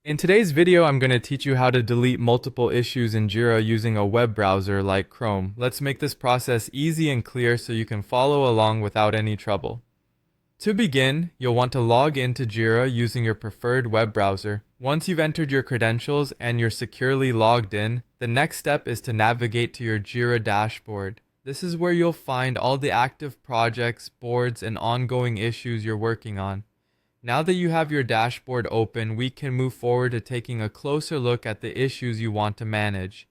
In today's video, I'm going to teach you how to delete multiple issues in Jira using a web browser like Chrome. Let's make this process easy and clear so you can follow along without any trouble. To begin, you'll want to log into Jira using your preferred web browser. Once you've entered your credentials and you're securely logged in, the next step is to navigate to your Jira dashboard. This is where you'll find all the active projects, boards, and ongoing issues you're working on. Now that you have your dashboard open, we can move forward to taking a closer look at the issues you want to manage.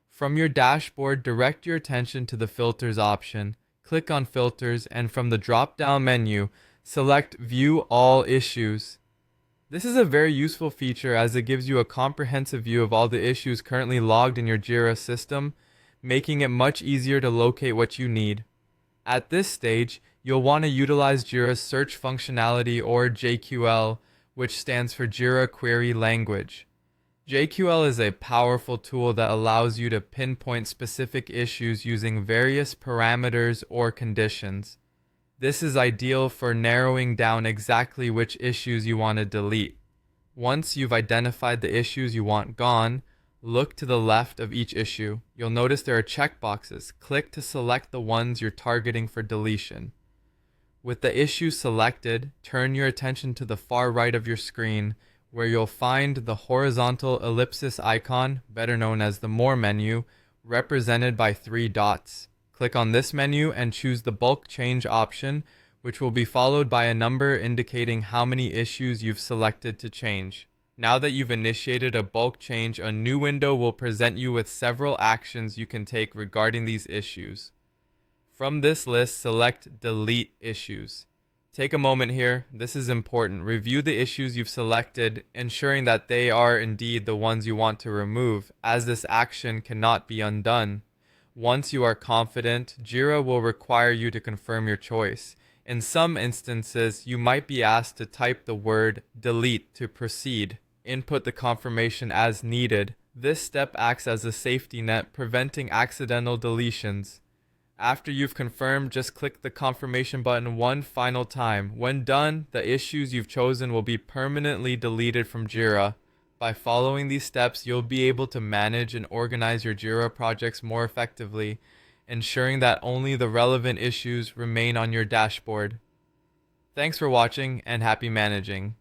From your dashboard, direct your attention to the Filters option. Click on Filters, and from the drop-down menu, select View All Issues. This is a very useful feature as it gives you a comprehensive view of all the issues currently logged in your Jira system, making it much easier to locate what you need. At this stage, you'll want to utilize Jira's search functionality, or JQL, which stands for Jira Query Language. JQL is a powerful tool that allows you to pinpoint specific issues using various parameters or conditions. This is ideal for narrowing down exactly which issues you want to delete. Once you've identified the issues you want gone, look to the left of each issue. You'll notice there are checkboxes. Click to select the ones you're targeting for deletion. With the issue selected, turn your attention to the far right of your screen, where you'll find the horizontal ellipsis icon, better known as the More menu, represented by 3 dots. Click on this menu and choose the bulk change option, which will be followed by a number indicating how many issues you've selected to change. Now that you've initiated a bulk change, a new window will present you with several actions you can take regarding these issues. From this list, select Delete Issues. Take a moment here. This is important. Review the issues you've selected, ensuring that they are indeed the ones you want to remove, as this action cannot be undone. Once you are confident, Jira will require you to confirm your choice. In some instances, you might be asked to type the word delete to proceed. Input the confirmation as needed. This step acts as a safety net, preventing accidental deletions. After you've confirmed, just click the confirmation button one final time. When done, the issues you've chosen will be permanently deleted from Jira. By following these steps, you'll be able to manage and organize your Jira projects more effectively, ensuring that only the relevant issues remain on your dashboard. Thanks for watching, and happy managing.